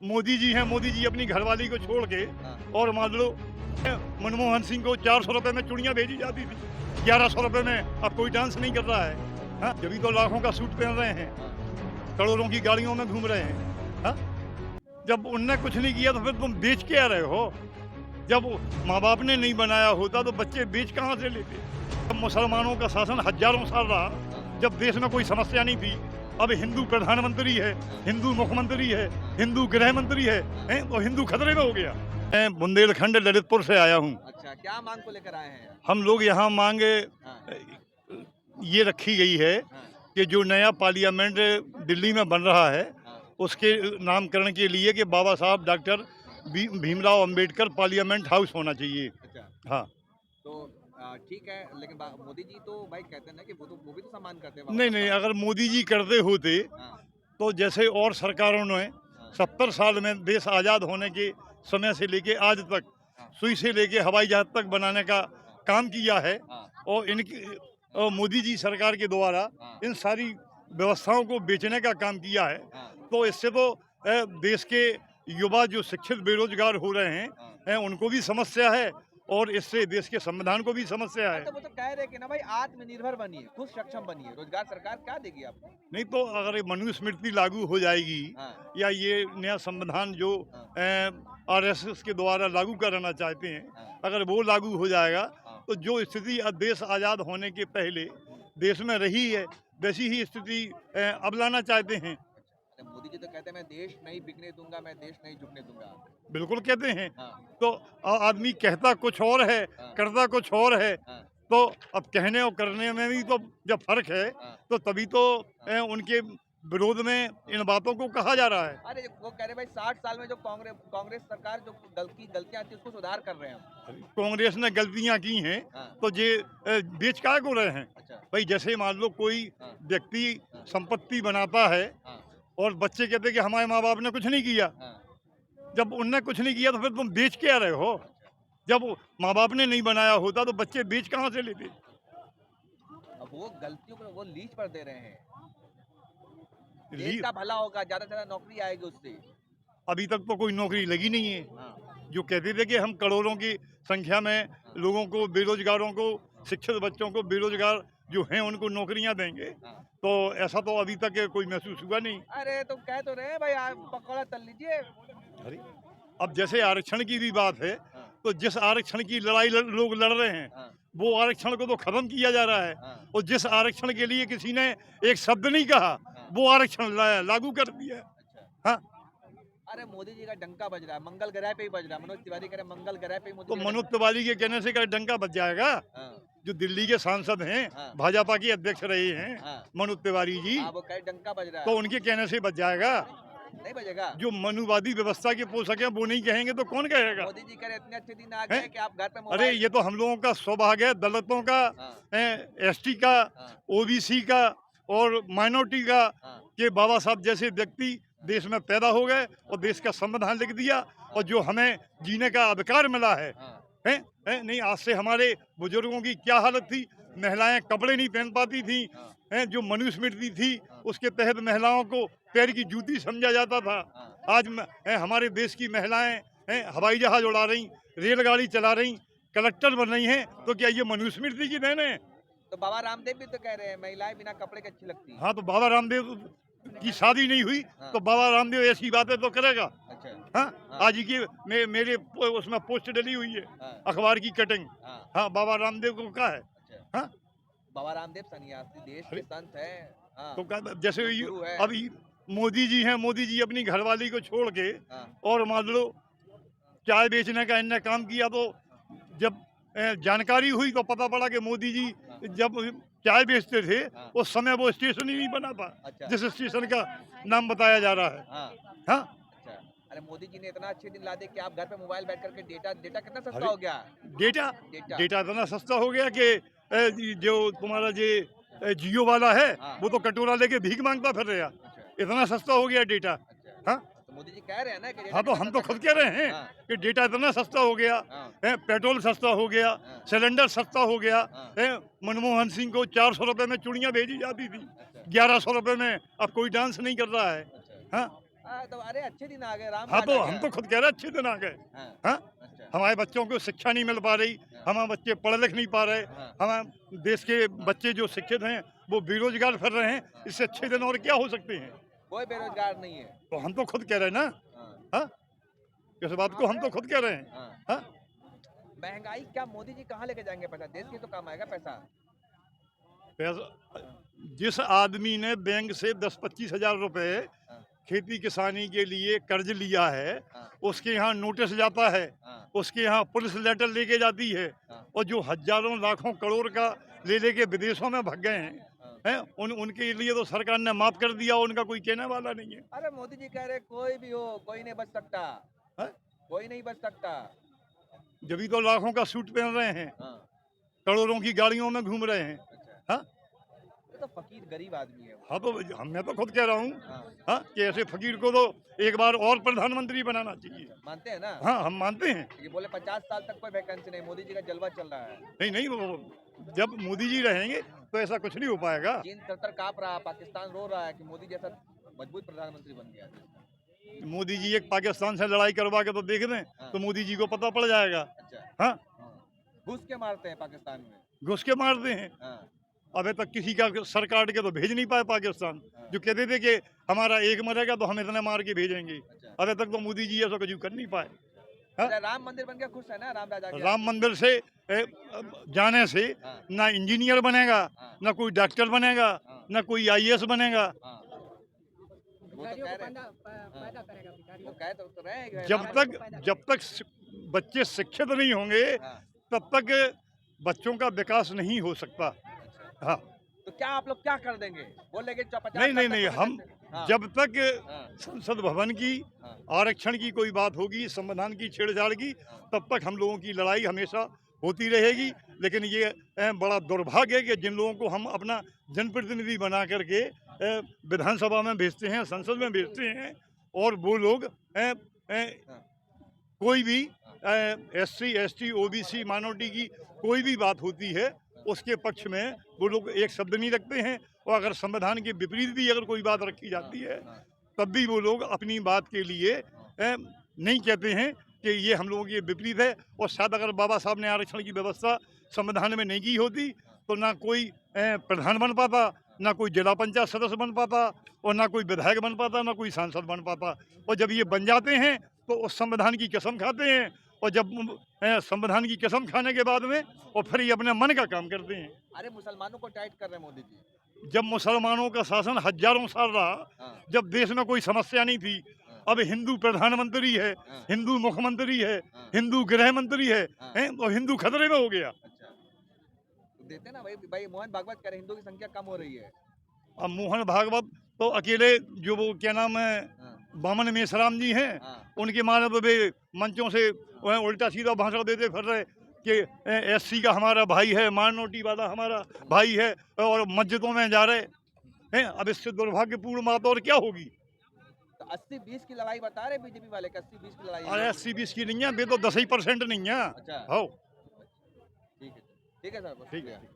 मोदी जी हैं, मोदी जी अपनी घरवाली को छोड़ के हाँ, और मान लो मनमोहन सिंह को 400 रुपए में चूड़ियाँ भेजी जाती थी, 1100 रुपए में अब कोई डांस नहीं कर रहा है। हाँ, जभी तो लाखों का सूट पहन रहे हैं, हाँ, करोड़ों की गाड़ियों में घूम रहे हैं। हाँ, जब उनने कुछ नहीं किया तो फिर तुम बेच क्या रहे हो? जब माँ बाप ने नहीं बनाया होता तो बच्चे बेच कहाँ से लेते? जब मुसलमानों का शासन हजारों साल रहा, हाँ, जब देश में कोई समस्या नहीं थी, अब हिंदू प्रधानमंत्री है, हिंदू मुख्यमंत्री है, हिंदू गृह मंत्री है, तो हिंदू खतरे में हो गया। मैं बुंदेलखंड ललितपुर से आया हूँ। अच्छा, क्या मांग को लेकर आए हैं? हम लोग यहाँ मांगे हाँ, ये रखी गई है हाँ, कि जो नया पार्लियामेंट दिल्ली में बन रहा है, हाँ, उसके नामकरण के लिए कि बाबा साहब doctor Bhimrao Ambedkar parliament house होना चाहिए। अच्छा, हाँ, तो ठीक है, लेकिन मोदी जी तो भाई कहते हैं ना कि वो भी तो सम्मान करते हैं बाबा नहीं, साहब नहीं, का। अगर मोदी जी करते होते हाँ, तो जैसे और सरकारों ने हाँ, 70 साल में देश आज़ाद होने के समय से लेके आज तक हाँ, सुई से लेके हवाई जहाज तक बनाने का हाँ, काम किया है हाँ, और इनकी और मोदी जी सरकार के द्वारा हाँ, इन सारी व्यवस्थाओं को बेचने का काम किया है। हाँ, तो इससे तो देश के युवा जो शिक्षित बेरोजगार हो रहे हैं, हाँ। उनको भी समस्या है और इससे देश के संविधान को भी समस्या हाँ, है। तो वो तो कह रहे हैं कि ना भाई आत्मनिर्भर बनिए, खुद सक्षम बनिए, रोजगार सरकार क्या देगी आपको? नहीं तो अगर ये मनुस्मृति लागू हो जाएगी हाँ, या ये नया संविधान जो हाँ, आरएसएस के द्वारा लागू कराना चाहते हैं, हाँ, अगर वो लागू हो जाएगा हाँ, तो जो स्थिति देश आज़ाद होने के पहले देश में रही है वैसी ही स्थिति अब लाना चाहते हैं। अच्छा, अरे मोदी जी तो कहते हैं मैं देश नहीं बिकने दूंगा, मैं देश नहीं झुकने दूंगा। बिल्कुल कहते हैं। हाँ, तो आदमी कहता कुछ और है, हाँ, करता कुछ और है। हाँ, तो अब कहने और करने में भी तो जब फर्क है हाँ, तो तभी तो उनके विरोध में इन बातों को कहा जा रहा है। अरे वो कह रहे भाई 60 साल में जो कांग्रेस कांग्रेस सरकार जो गलतियां थी उसको सुधार कर रहे हैं हम। कांग्रेस ने गलतियां की हैं हाँ, तो ये बेच काय को रहे हैं। अच्छा, भाई जैसे मान लो कोई हाँ, व्यक्ति हाँ, संपत्ति बनाता है हाँ, और बच्चे कहते हैं कि हमारे माँ बाप ने कुछ नहीं किया। हाँ, जब उनने कुछ नहीं किया तो फिर तुम बेच क्या रहे हो? अच्छा। जब माँ बाप ने नहीं बनाया होता तो बच्चे बेच कहाँ से लेते? अब वो गलतियों को वो लीज पर दे रहे हैं। देश ली का भला होगा, ज्यादा से ज्यादा नौकरी आएगी उससे। अभी तक तो कोई नौकरी लगी नहीं है। हाँ, जो कहते थे कि हम करोड़ों की संख्या में हाँ, लोगों को, बेरोजगारों को, हाँ, शिक्षित बच्चों को, बेरोजगार जो हैं उनको नौकरियां देंगे, हाँ। तो ऐसा तो अभी तक कोई महसूस हुआ नहीं। अरे तो कह तो रहे हैं भाई आप पकौड़ा तल लीजिए। अरे अब जैसे आरक्षण की भी बात है, हाँ, तो जिस आरक्षण की लड़ाई लोग लड़ रहे हैं हाँ, वो आरक्षण को तो खत्म किया जा रहा है हाँ, और जिस आरक्षण के लिए किसी ने एक शब्द नहीं कहा हाँ। वो आरक्षण लागू कर दिया है। अच्छा। हाँ, अरे मोदी जी का डंका बज रहा है, मंगल ग्रह पे ही बज रहा है। मनोज तिवारी कह रहे हैं मंगल ग्रह पे ही मोदी तो जी का मनोज डंका। तिवारी के कहने से क्या डंका बच जाएगा? हाँ, जो दिल्ली के सांसद हैं, हाँ, भाजपा के अध्यक्ष रहे हैं हाँ, मनोज तिवारी जी, हाँ, वो कह डंका बज रहा तो है। उनके कहने से बच जाएगा। नहीं बजेगा। जो मनुवादी व्यवस्था के पोषक हैं वो नहीं कहेंगे तो कौन कहेगा? मोदी जी कह रहे इतने अच्छे दिन आ हैं? गए कि आप घर पे अरे मोबाइल। ये तो हम लोगों का सौभाग्य है, दलितों का, हाँ, एसटी का, हाँ, ओबीसी का और माइनॉरिटी का हाँ, कि बाबा साहब जैसे व्यक्ति देश में पैदा हो गए और देश का संविधान लिख दिया और जो हमें जीने का अधिकार मिला है। हाँ, हैं? नहीं, आज से हमारे बुजुर्गों की क्या हालत थी? महिलाएं कपड़े नहीं पहन पाती थी। हाँ, जो मनुस्मृति थी हाँ, उसके तहत महिलाओं को पैर की जूती समझा जाता था। हाँ। आज हमारे देश की महिलाएं हवाई जहाज उड़ा रही, रेलगाड़ी चला रही, कलेक्टर बन रही हैं, तो क्या ये मनुस्मृति की देन है? तो बाबा रामदेव भी तो कह रहे हैं महिलाएं बिना कपड़े के अच्छी लगती हैं। हाँ, तो बाबा रामदेव की शादी नहीं हुई हाँ, तो बाबा रामदेव ऐसी बातें तो करेगा। अच्छा। हाँ, हाँ, आज की मेरे उसमें पोस्ट डली हुई है, हाँ, अखबार की कटिंग। हाँ, हाँ, बाबा रामदेव को क्या है? अच्छा। हाँ, बाबा रामदेव सन्यासी देश के अरे संत हैं। हाँ, तो जैसे गुरु है। अब मोदी जी हैं, मोदी जी अपनी घरवाली को छोड़ के हाँ, और मान लो चाय बेचने का इनने काम किया तो जब जानकारी हुई तो पता पड़ा कि मोदी जी जब चाय बेचते थे हाँ, उस समय वो स्टेशन ही नहीं बना था अच्छा। जिस स्टेशन का नाम बताया जा रहा है। हाँ, हाँ, अच्छा। अरे मोदी जी ने इतना अच्छे दिन ला दिए कि आप घर पे मोबाइल बैठ करके डेटा डेटा कितना सस्ता अरे हो गया। Data data. डेटा इतना सस्ता हो गया कि जो तुम्हारा ये जियो वाला है हाँ, वो तो कटोरा लेके भीख मांगता फिर रहा। अच्छा, इतना सस्ता हो गया डेटा। अच्छा। हाँ, तो मोदी जी कह रहे हैं ना कि डेटा हाँ, तो कितना हम तो सस्ता खुद कह रहे हैं हाँ, कि डेटा इतना सस्ता हो गया हाँ, है, पेट्रोल सस्ता हो गया, हाँ, सिलेंडर सस्ता हो गया हाँ, है। मनमोहन सिंह को 400 रुपए में चूड़ियाँ भेजी जाती थी, अच्छा, 1100 रुपए में अब कोई डांस नहीं कर रहा है। अच्छा। हाँ, तो अरे अच्छे दिन आ गए, राम हाँ राज तो आ हम गया। तो खुद कह रहे अच्छे दिन आ गए। हाँ, हाँ अच्छा, हमारे बच्चों को शिक्षा नहीं मिल पा रही, हाँ, हमारे बच्चे पढ़ लिख नहीं पा रहे, हाँ, हमारे देश के बच्चे जो शिक्षित हैं वो बेरोजगार फिर रहे हैं। हाँ। इससे अच्छे दिन और क्या हो सकते हैं? कोई बेरोजगार नहीं है। तो हम तो खुद कह रहे हैं ना। हाँ, हाँ इस बात को हम तो खुद कह रहे हैं। हाँ। हाँ महंगाई क्या मोदी जी कहाँ लेके जाएंगे पैसा? देश के तो काम आएगा पैसा। पैसा जिस आदमी ने बैंक से 10-25 हजार रुपए हाँ, खेती किसानी के लिए कर्ज लिया है, हाँ, उसके यहाँ नोटिस जाता है, हाँ, उसके यहाँ पुलिस लेटर लेके जाती है, हाँ, और जो हजारों लाखों करोड़ का ले लेके विदेशों में भाग गए हैं, हाँ। हैं उनके लिए तो सरकार ने माफ कर दिया, उनका कोई कहने वाला नहीं है। अरे मोदी जी कह रहे कोई भी हो, कोई नहीं बच सकता, हैं? कोई नहीं बच सकता। जब तो लाखों का सूट पहन रहे हैं, हाँ, करोड़ों की गाड़ियों में घूम रहे हैं। अच्छा। हाँ ये तो फकीर गरीब आदमी है वो। हाँ तो मैं तो खुद कह रहा हूँ हाँ, हाँ कि ऐसे फकीर को तो एक बार और प्रधानमंत्री बनाना चाहिए। मानते हैं ना? हाँ हम मानते हैं। ये बोले 50 साल तक कोई वैकेंसी नहीं, मोदी जी का जलवा चल रहा है। नहीं नहीं वो जब मोदी जी रहेंगे तो ऐसा कुछ नहीं हो पाएगा। चीन तर कांप रहा, पाकिस्तान रो रहा है कि मोदी जैसा मजबूत प्रधानमंत्री बन गया देश का। मोदी जी एक पाकिस्तान से लड़ाई करवा के तो देख दें हाँ। तो मोदी जी को पता पड़ जाएगा। अच्छा, हाँ हाँ। घुस के मारते हैं पाकिस्तान में। घुस के मारते हैं। हाँ, अबे तक किसी का सर काट के तो भेज नहीं पाए पाकिस्तान, हाँ। जो कहते थे कि हमारा एक मरेगा तो हम इतने मार के भेजेंगे। अच्छा। अबे तक तो मोदी जी ऐसा कुछ कर नहीं पाए। हाँ? अच्छा, राम मंदिर बन गया, खुश है ना राम राजा के? राम मंदिर से जाने से हाँ, ना इंजीनियर बनेगा, हाँ, ना कोई डॉक्टर बनेगा, हाँ, ना कोई आईएएस बनेगा। हाँ। वो तो कह रहे हैं। वो कह तो रहे हैं कि जब तक बच्चे शिक्षित नहीं होंगे हाँ, तब तक बच्चों का विकास नहीं हो सकता। अच्छा। हाँ तो क्या आप लोग क्या कर देंगे? बोलेंगे 50 नहीं साल नहीं तक नहीं कोई हम वैकेंसी- हाँ, जब तक हाँ, संसद भवन की हाँ, आरक्षण की कोई बात होगी, संविधान की छेड़छाड़ की, हाँ। तब तक हम लोगों की लड़ाई हमेशा होती रहेगी। लेकिन ये बड़ा दुर्भाग्य है कि जिन लोगों को हम अपना जनप्रतिनिधि बना करके विधानसभा में भेजते हैं, संसद में भेजते हैं, और वो लोग कोई भी एससी एसटी ओबीसी माइनॉरिटी की कोई भी बात होती है उसके पक्ष में वो लोग एक शब्द नहीं रखते हैं, और अगर संविधान के विपरीत भी अगर कोई बात रखी जाती है हाँ, तब भी वो लोग अपनी बात के लिए नहीं कहते हैं कि ये हम लोगों के विपरीत है। और शायद अगर बाबा साहब ने आरक्षण की व्यवस्था संविधान में नहीं की होती तो ना कोई प्रधान बन पाता, ना कोई जिला पंचायत सदस्य बन पाता, और ना कोई विधायक बन पाता, ना कोई सांसद बन पाता। और जब ये बन जाते हैं तो उस संविधान की कसम खाते हैं, और जब संविधान की कसम खाने के बाद में और फिर ये अपने मन का काम करते हैं। अरे मुसलमानों को टाइट कर रहे हैं मोदी जी। जब मुसलमानों का शासन हजारों साल रहा, हाँ, जब देश में कोई समस्या नहीं थी, हाँ, अब हिंदू प्रधानमंत्री है, हाँ, हिंदू मुख्यमंत्री है, हाँ, हिंदू गृह मंत्री है, हाँ। और हिंदू खतरे में हो गया। अच्छा, तो देते ना भाई, भाई मोहन भागवत कह रहे हिंदू की संख्या कम हो रही है। अब मोहन भागवत तो अकेले जो वो क्या नाम है हाँ, बामन मेसराम जी हैं, हाँ, उनके माने तो वे मंचों से वह उल्टा सीधा भाषण देते फिर रहे कि एससी का हमारा भाई है, माइनॉरिटी वाला हमारा भाई है, और मस्जिदों में जा रहे हैं। अब इससे दुर्भाग्यपूर्ण बात और क्या होगी? तो 80-20 की लड़ाई बता रहे बीजेपी वाले, 80-20 की लड़ाई और है। 80-20 की नहीं है, वे तो 10% नहीं है। अच्छा, हो ठीक है सर, बहुत ठीक है शुक्रिया।